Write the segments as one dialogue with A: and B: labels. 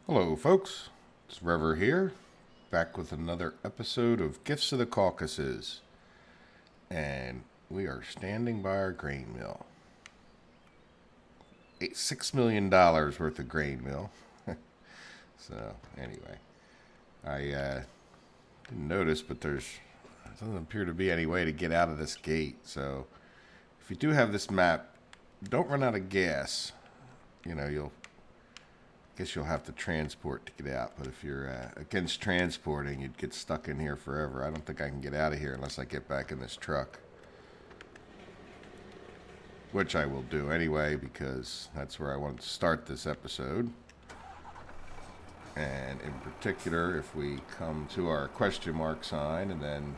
A: Hello, folks. It's Rever here, back with another episode of Gifts of the Caucasus. And we are standing by our grain mill. $6 million worth of grain mill. So, anyway, I didn't notice, but there doesn't appear to be any way to get out of this gate. So, if you do have this map, don't run out of gas. You'll have to transport to get out, but if you're against transporting, you'd get stuck in here forever. I don't think I can get out of here unless I get back in this truck, which I will do anyway because that's where I wanted to start this episode. And in particular, if we come to our question mark sign and then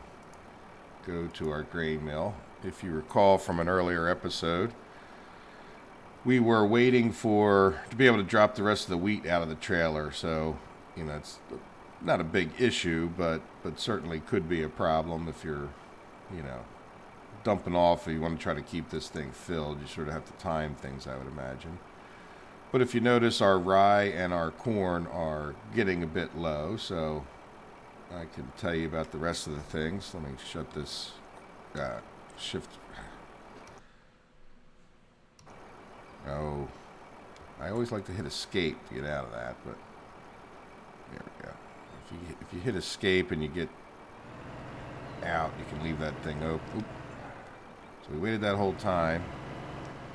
A: go to our grain mill, if you recall from an earlier episode, we were waiting to be able to drop the rest of the wheat out of the trailer. So, it's not a big issue, but certainly could be a problem if you're, dumping off and you want to try to keep this thing filled. You sort of have to time things, I would imagine. But if you notice, our rye and our corn are getting a bit low, so I can tell you about the rest of the things. Let me shut this shift. Oh, I always like to hit escape to get out of that, but there we go. If you hit escape and you get out, you can leave that thing open. So we waited that whole time.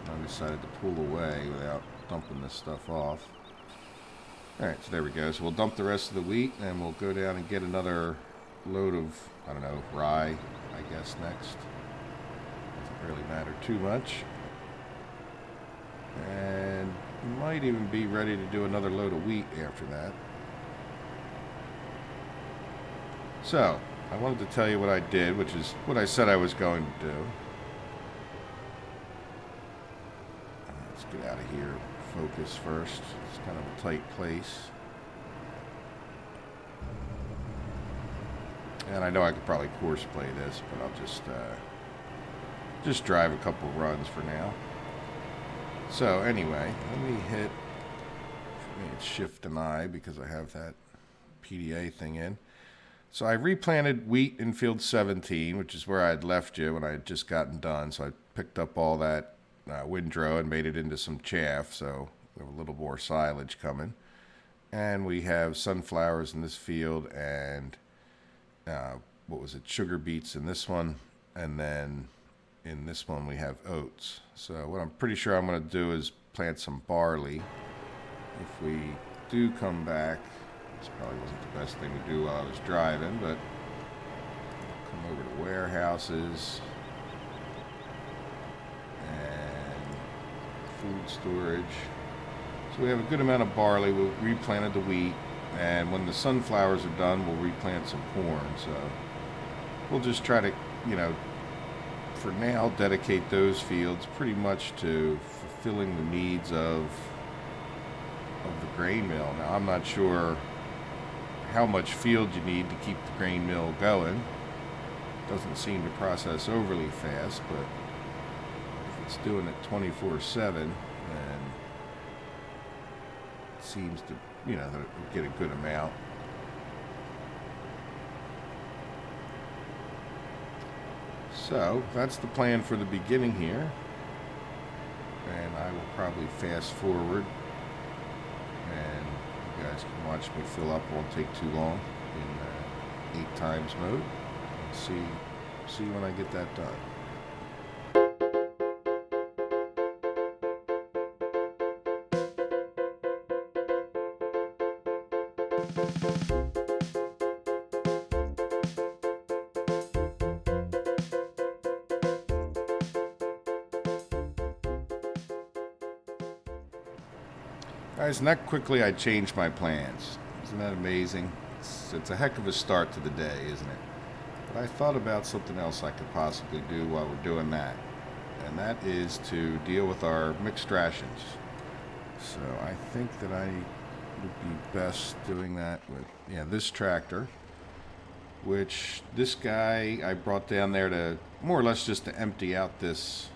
A: I decided to pull away without dumping this stuff off. Alright, so there we go. So we'll dump the rest of the wheat, and we'll go down and get another load of, rye, I guess, next. Doesn't really matter too much. And might even be ready to do another load of wheat after that. So, I wanted to tell you what I did, which is what I said I was going to do. Let's get out of here. Focus first. It's kind of a tight place. And I know I could probably course play this, but I'll just drive a couple runs for now. So anyway, let me hit Shift and I because I have that PDA thing in. So I replanted wheat in field 17, which is where I had left you when I had just gotten done. So I picked up all that windrow and made it into some chaff. So we have a little more silage coming. And we have sunflowers in this field and sugar beets in this one. And then in this one we have oats. So what I'm pretty sure I'm going to do is plant some barley. If we do come back, this probably wasn't the best thing to do while I was driving, but come over to warehouses and food storage. So we have a good amount of barley. We replanted the wheat, and when the sunflowers are done, we'll replant some corn. So we'll just try to, for now, dedicate those fields pretty much to fulfilling the needs of the grain mill. Now, I'm not sure how much field you need to keep the grain mill going. It doesn't seem to process overly fast, but if it's doing it 24/7, then it seems to, get a good amount. So, that's the plan for the beginning here. And I will probably fast forward. And you guys can watch me fill up. Won't take too long in 8 times mode. And see when I get that done. Guys, and that quickly I changed my plans. Isn't that amazing? It's a heck of a start to the day, isn't it? But I thought about something else I could possibly do while we're doing that. And that is to deal with our mixed rations. So I think that I would be best doing that with, this tractor. Which this guy I brought down there to more or less just to empty out this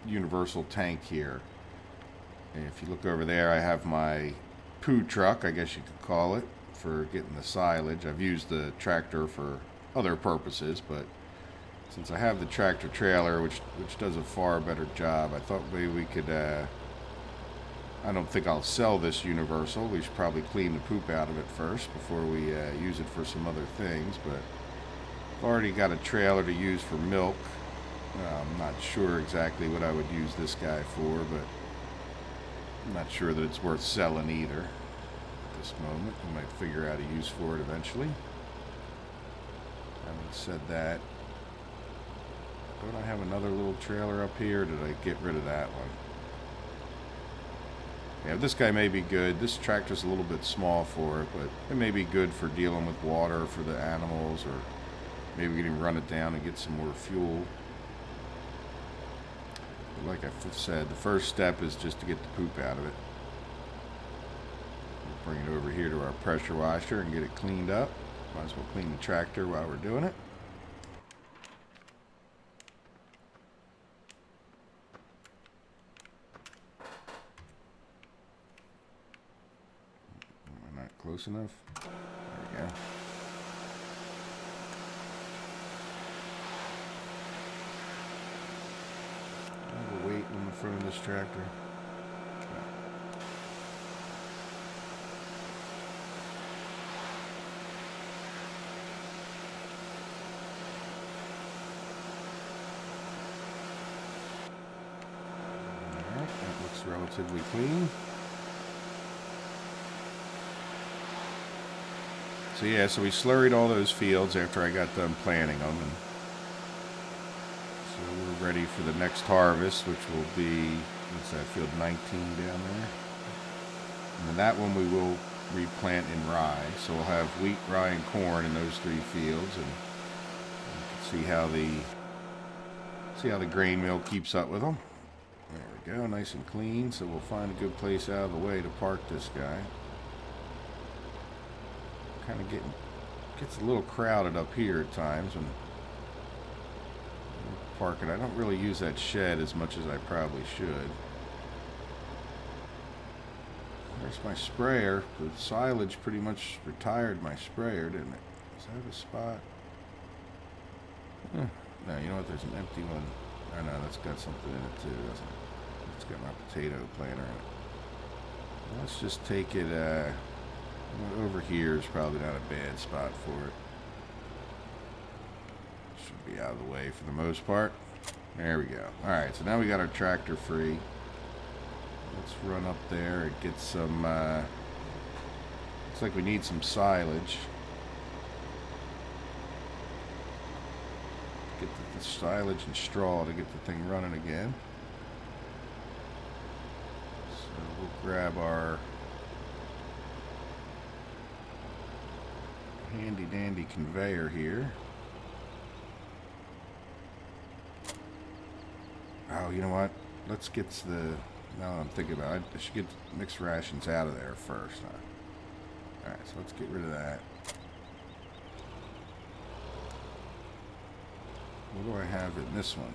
A: universal tank here. And if you look over there, I have my poo truck, I guess you could call it, for getting the silage. I've used the tractor for other purposes, but since I have the tractor trailer, which does a far better job, I thought maybe we could, I don't think I'll sell this universal. We should probably clean the poop out of it first before we use it for some other things, but I've already got a trailer to use for milk. I'm not sure exactly what I would use this guy for, but I'm not sure that it's worth selling either at this moment. I might figure out a use for it eventually. Having said that, don't I have another little trailer up here? Or did I get rid of that one? Yeah, this guy may be good. This tractor's a little bit small for it, but it may be good for dealing with water for the animals, or maybe we can even run it down and get some more fuel. But like I said, the first step is just to get the poop out of it. We'll bring it over here to our pressure washer and get it cleaned up. Might as well clean the tractor while we're doing it. Close enough. There we go. I have a weight on the front of this tractor. Alright, that looks relatively clean. So yeah, so we slurried all those fields after I got done planting them, and so we're ready for the next harvest, which will be, what's that, field 19 down there? And then that one we will replant in rye, so we'll have wheat, rye, and corn in those 3 fields, and you can see how the grain mill keeps up with them. There we go, nice and clean. So we'll find a good place out of the way to park this guy. Kind of gets a little crowded up here at times when parking. I don't really use that shed as much as I probably should. There's my sprayer. The silage pretty much retired my sprayer, didn't it? Is that a spot? No, you know what? There's an empty one. I know that's got something in it too, doesn't it? It's got my potato planter in it. Let's just take it. Over here is probably not a bad spot for it. Should be out of the way for the most part. There we go. Alright, so now we got our tractor free. Let's run up there and get some, looks like we need some silage. Get the silage and straw to get the thing running again. So we'll grab our handy dandy conveyor here. Oh, you know what? Let's get the, now that I'm thinking about it, I should get mixed rations out of there first. Alright, so let's get rid of that. What do I have in this one?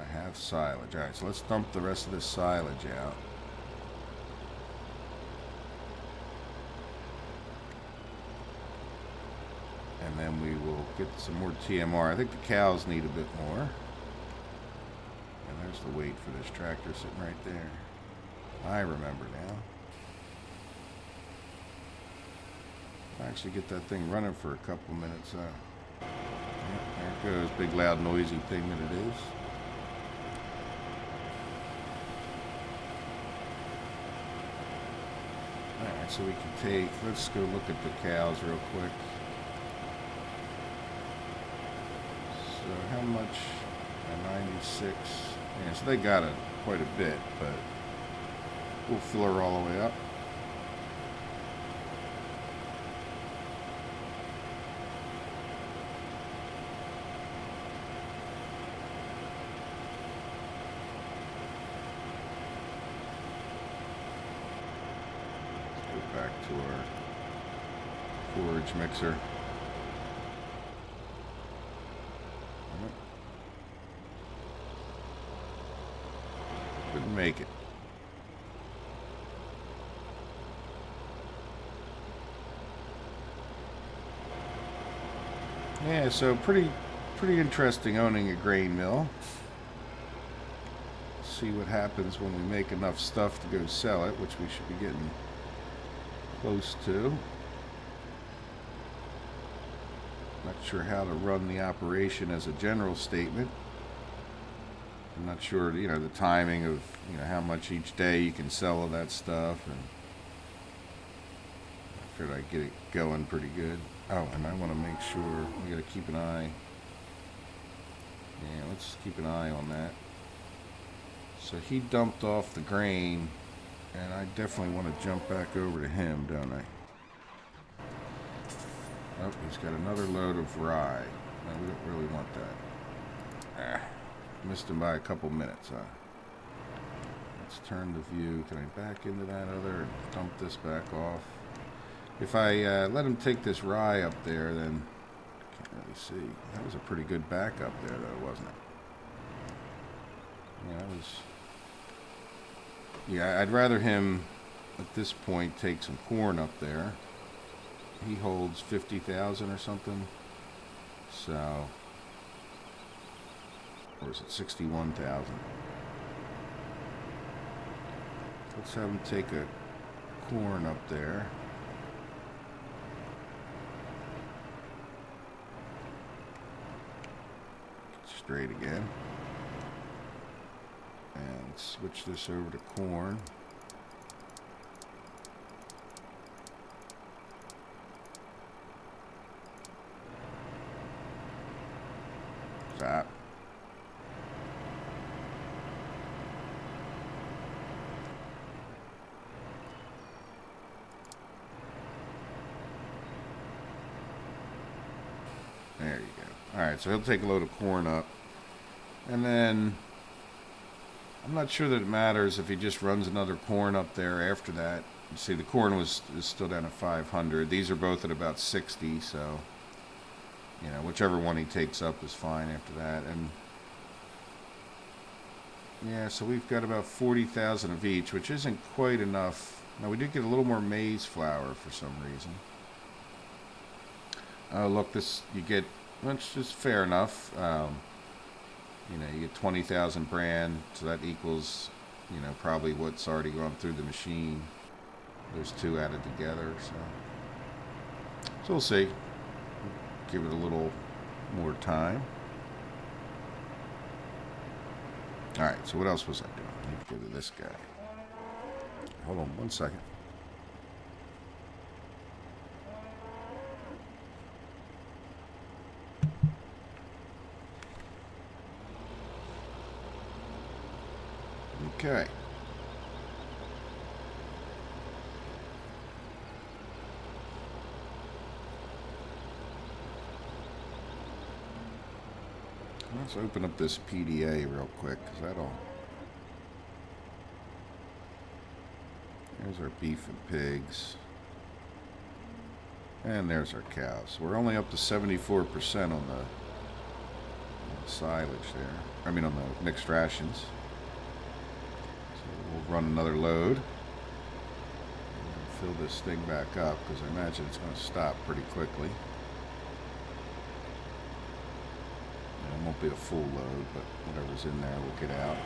A: I have silage. Alright, so let's dump the rest of this silage out. And then we will get some more TMR. I think the cows need a bit more. And there's the weight for this tractor sitting right there. I remember now. I'll actually get that thing running for a couple minutes. Yeah, there it goes. Big loud noisy thing that it is. Alright, so we can take, let's go look at the cows real quick. So how much? 96. Yeah, so they got quite a bit, but we'll fill her all the way up. Let's go back to our forage mixer. Couldn't make it. Yeah, so pretty interesting owning a grain mill. See what happens when we make enough stuff to go sell it, which we should be getting close to. Not sure how to run the operation as a general statement. I'm not sure, the timing of, how much each day you can sell of that stuff, and I figured I'd get it going pretty good. Oh, and I want to make sure we got to keep an eye. Yeah, let's keep an eye on that. So he dumped off the grain, and I definitely want to jump back over to him, don't I? Oh, he's got another load of rye. No, we don't really want that. Missed him by a couple minutes, huh? Let's turn the view. Can I back into that other and dump this back off? If I let him take this rye up there, then I can't really see. That was a pretty good back up there, though, wasn't it? Yeah, that was... Yeah, I'd rather him, at this point, take some corn up there. He holds 50,000 or something. So... Or is it 61,000? Let's have him take a corn up there. Straight again. And switch this over to corn. Stop. There you go. Alright, so he'll take a load of corn up. And then, I'm not sure that it matters if he just runs another corn up there after that. You see, the corn is still down at 500. These are both at about 60, so, whichever one he takes up is fine after that. And, yeah, so we've got about 40,000 of each, which isn't quite enough. Now, we did get a little more maize flour for some reason. Oh, look, you get, which is fair enough. You get 20,000 bran, so that equals, probably what's already gone through the machine. Those two added together, so we'll see. Give it a little more time. Alright, so what else was I doing? Let me go to this guy. Hold on one second. Okay. Let's open up this PDA real quick, because that'll... There's our beef and pigs. And there's our cows. We're only up to 74% on the silage there. I mean on the mixed rations. So we'll run another load. And fill this thing back up, because I imagine it's going to stop pretty quickly. It won't be a full load, but whatever's in there will get out.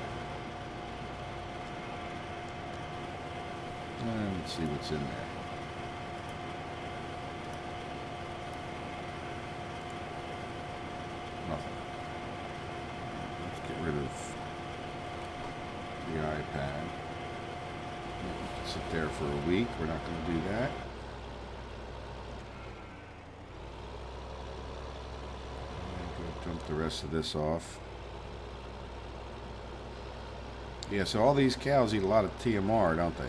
A: And let's see what's in there. Nothing. Let's get rid of the iPad. Sit there for a week. We're not going to do that. Dump the rest of this off. Yeah, so all these cows eat a lot of TMR, don't they?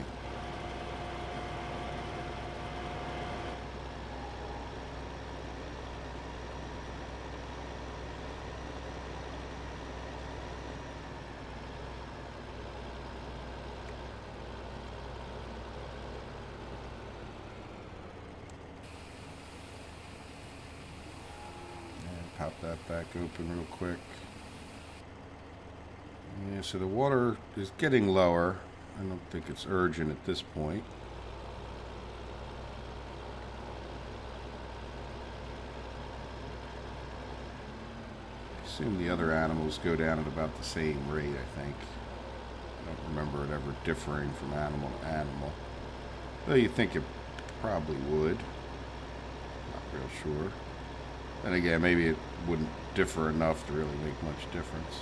A: Pop that back open real quick. Yeah, so the water is getting lower. I don't think it's urgent at this point. assume the other animals go down at about the same rate, I think. I don't remember it ever differing from animal to animal. Though you think it probably would. Not real sure. And again, maybe it wouldn't differ enough to really make much difference.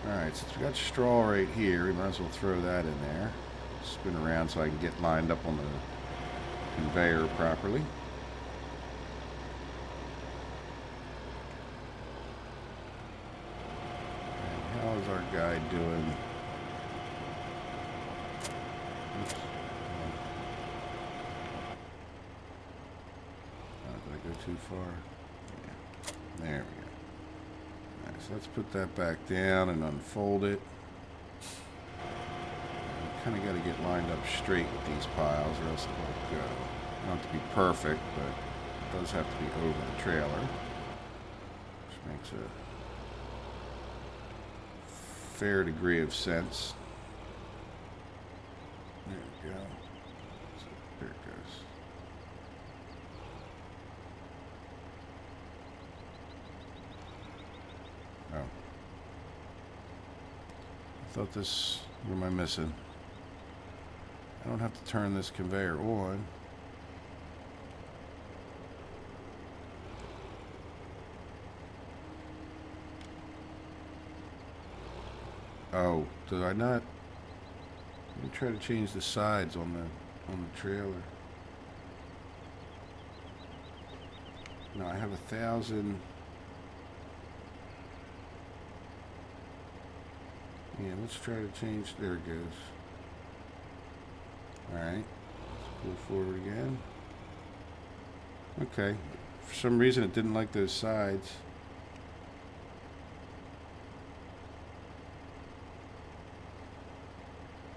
A: Alright, since we got straw right here, we might as well throw that in there. Spin around so I can get lined up on the conveyor properly. And how is our guy doing? Oops. Did I go too far? Yeah. There we go. Alright, so let's put that back down and unfold it. Kind of got to get lined up straight with these piles or else it won't go. Not to be perfect, but it does have to be over the trailer, which makes a fair degree of sense. There we go. So there it goes. Oh. I thought this... What am I missing? I don't have to turn this conveyor on. Oh, did I not? Let me try to change the sides on the trailer. No, I have 1,000. Yeah, let's try to change. There it goes. Alright, let's pull forward again. Okay, for some reason it didn't like those sides.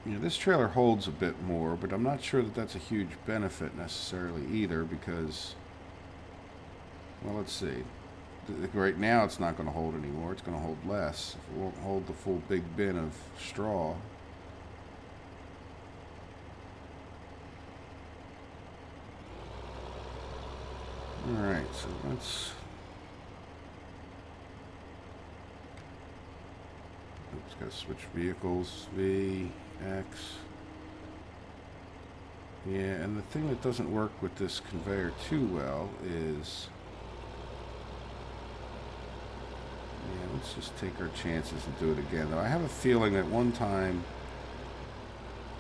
A: Yeah, this trailer holds a bit more, but I'm not sure that that's a huge benefit necessarily either because, well, let's see. Right now it's not going to hold anymore, it's going to hold less. It won't hold the full big bin of straw. Alright, so let's... Oops, gotta switch vehicles. V, X. Yeah, and the thing that doesn't work with this conveyor too well is... Yeah, let's just take our chances and do it again. Though I have a feeling that one time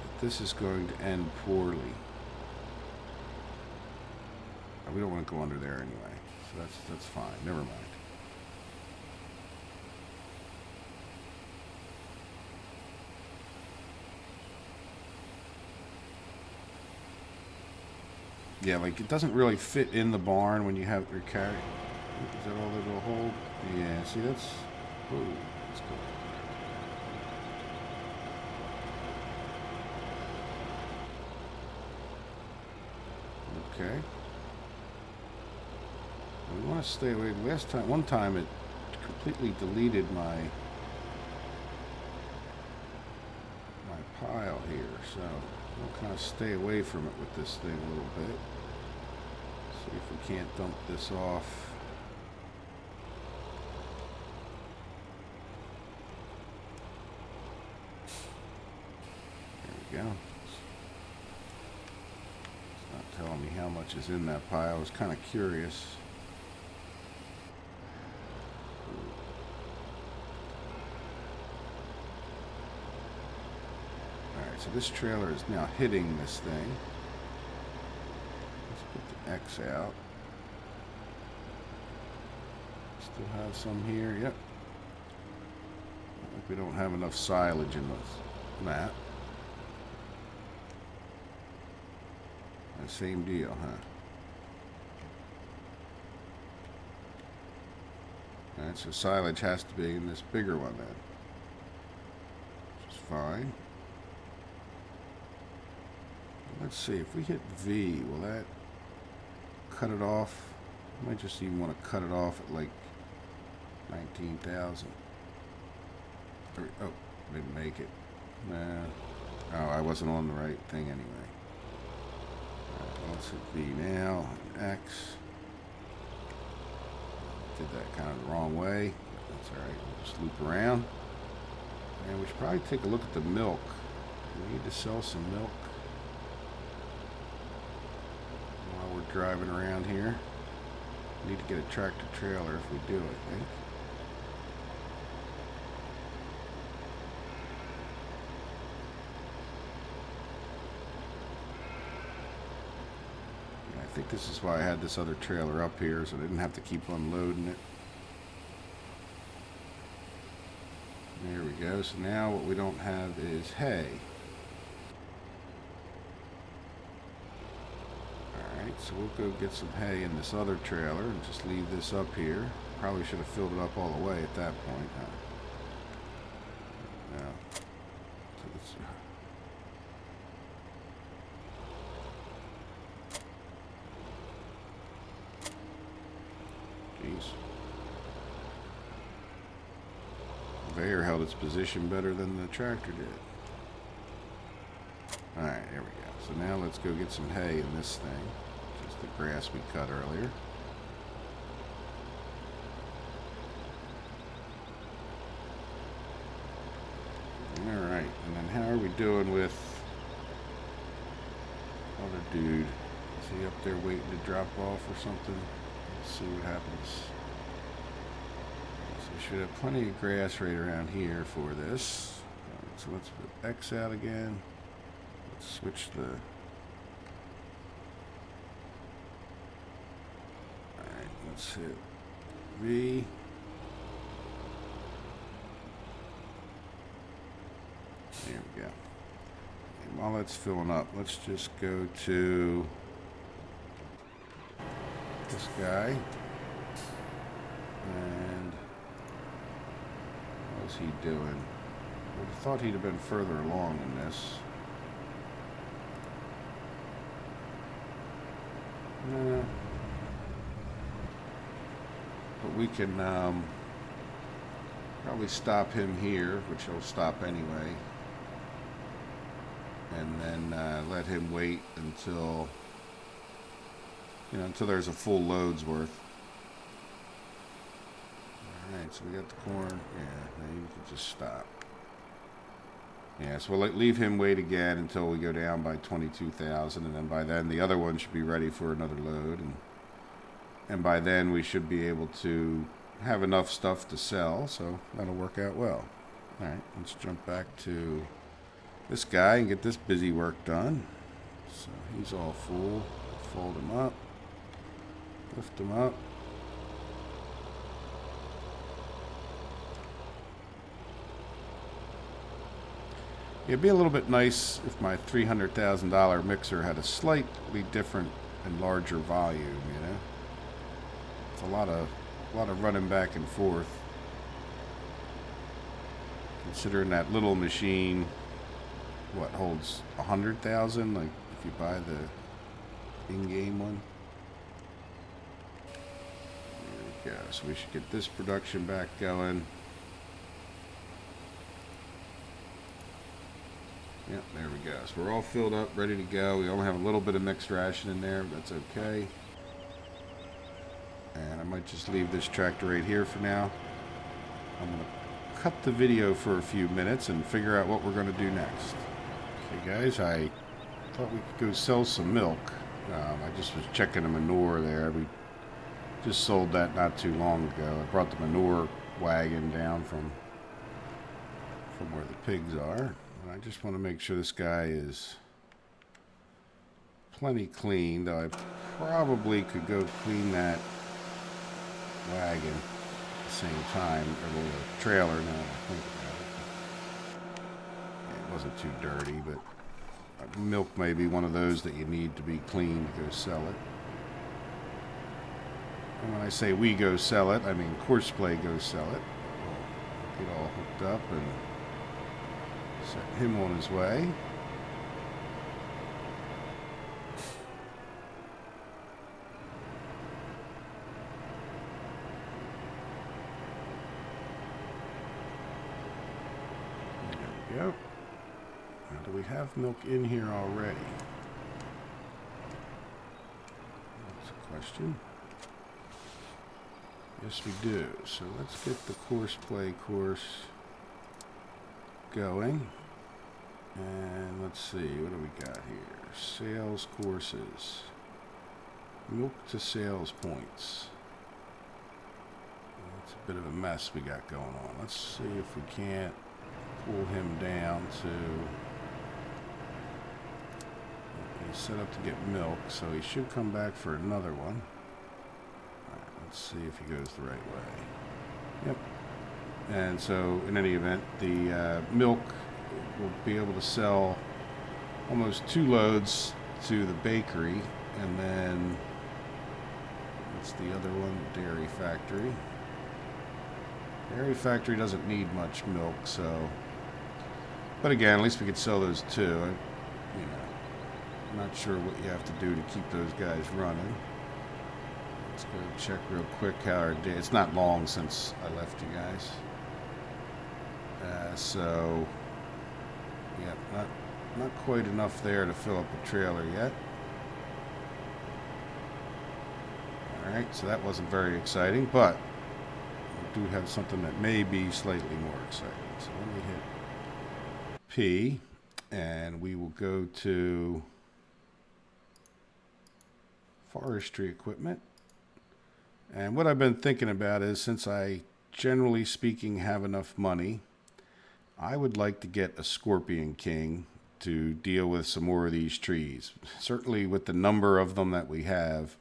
A: that this is going to end poorly. We don't want to go under there anyway, so that's fine. Never mind. Yeah, like it doesn't really fit in the barn when you have your carry. Is that all that will hold? Yeah. See, that's. Whoa, that's cool. Okay. We want to stay away. One time it completely deleted my pile here, so we'll kind of stay away from it with this thing a little bit. See if we can't dump this off. There we go. It's not telling me how much is in that pile. I was kind of curious. So this trailer is now hitting this thing. Let's put the X out. Still have some here. Yep. Like we don't have enough silage in the mat. Same deal, huh? Alright, so silage has to be in this bigger one then. Which is fine. Let's see, if we hit V, will that cut it off? I might just even want to cut it off at like 19,000. Oh, didn't make it. Nah. Oh, I wasn't on the right thing anyway. Alright, let's hit V now. X. Did that kind of the wrong way. That's alright. We'll just loop around. And we should probably take a look at the milk. We need to sell some milk while we're driving around here. We need to get a tractor trailer if we do, I think. Yeah, I think this is why I had this other trailer up here, so I didn't have to keep unloading it. There we go. So now what we don't have is hay. Alright, so we'll go get some hay in this other trailer and just leave this up here. Probably should have filled it up all the way at that point. No. So let's, jeez. Conveyor held its position better than the tractor did. Alright, there we go. So now let's go get some hay in this thing, which is the grass we cut earlier. Alright, and then how are we doing with other dude? Is he up there waiting to drop off or something? Let's see what happens. So we should have plenty of grass right around here for this. So let's put X out again. Let's switch the... Alright, let's hit V. There we go. And while that's filling up, let's just go to this guy. And what's he doing? I would have thought he'd have been further along in this. But we can probably stop him here, which he'll stop anyway, and then let him wait until until there's a full load's worth. All right, so we got the corn. Yeah, now you can just stop. Yeah, so we'll leave him wait again until we go down by 22,000, and then by then the other one should be ready for another load, and by then we should be able to have enough stuff to sell, so that'll work out well. Alright, let's jump back to this guy and get this busy work done. So he's all full. Fold him up, lift him up. It'd be a little bit nice if my $300,000 mixer had a slightly different and larger volume, you know. It's a lot of running back and forth. Considering that little machine, what, holds 100,000? Like if you buy the in-game one. There we go. So we should get this production back going. Yep, there we go. So we're all filled up, ready to go. We only have a little bit of mixed ration in there, but that's okay. And I might just leave this tractor right here for now. I'm going to cut the video for a few minutes and figure out what we're going to do next. Okay, guys, I thought we could go sell some milk. I just was checking the manure there. We just sold that not too long ago. I brought the manure wagon down from where the pigs are. I just want to make sure this guy is plenty clean, though I probably could go clean that wagon at the same time, or the trailer, now that I think about it. Yeah, it wasn't too dirty, but milk may be one of those that you need to be clean to go sell it. And when I say we go sell it, I mean Courseplay goes sell it. We'll get all hooked up and set him on his way. There we go. Now, do we have milk in here already? That's a question. Yes, we do. So let's get the course play course going. And let's see, what do we got here? Sales courses. Milk to sales points. That's a bit of a mess we got going on. Let's see if we can't pull him down to... He's set up to get milk, so he should come back for another one. Alright, let's see if he goes the right way. Yep. And so, in any event, the milk will be able to sell almost 2 loads to the bakery, and then what's the other one? Dairy factory. Dairy factory doesn't need much milk, so, but again, at least we could sell those 2. You know, I'm not sure what you have to do to keep those guys running. Let's go check real quick how our day. It's not long since I left you guys. So, yeah, not quite enough there to fill up the trailer yet. Alright, so that wasn't very exciting, but we do have something that may be slightly more exciting. So let me hit P, and we will go to forestry equipment. And what I've been thinking about is, since I, generally speaking, have enough money, I would like to get a Scorpion King to deal with some more of these trees. Certainly with the number of them that we have,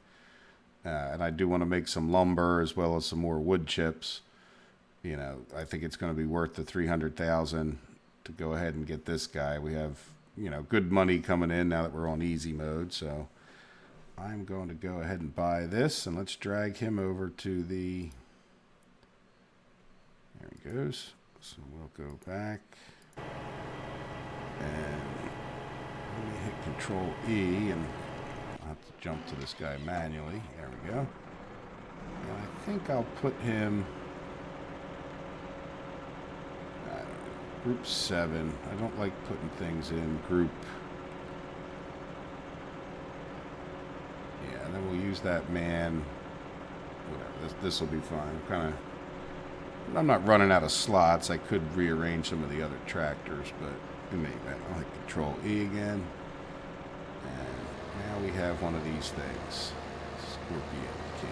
A: and I do want to make some lumber as well as some more wood chips. You know, I think it's going to be worth the 300,000 to go ahead and get this guy. We have, you know, good money coming in now that we're on easy mode, so I'm going to go ahead and buy this, and let's drag him over to the... There he goes. So we'll go back, and let me hit Control E, and I'll have to jump to this guy manually. There we go. And I think I'll put him group 7. I don't like putting things in group. Yeah, and then we'll use that man. Whatever. This will be fine. I'm not running out of slots. I could rearrange some of the other tractors, but in any event, I'll hit Control E again. And now we have one of these things. Scorpion King.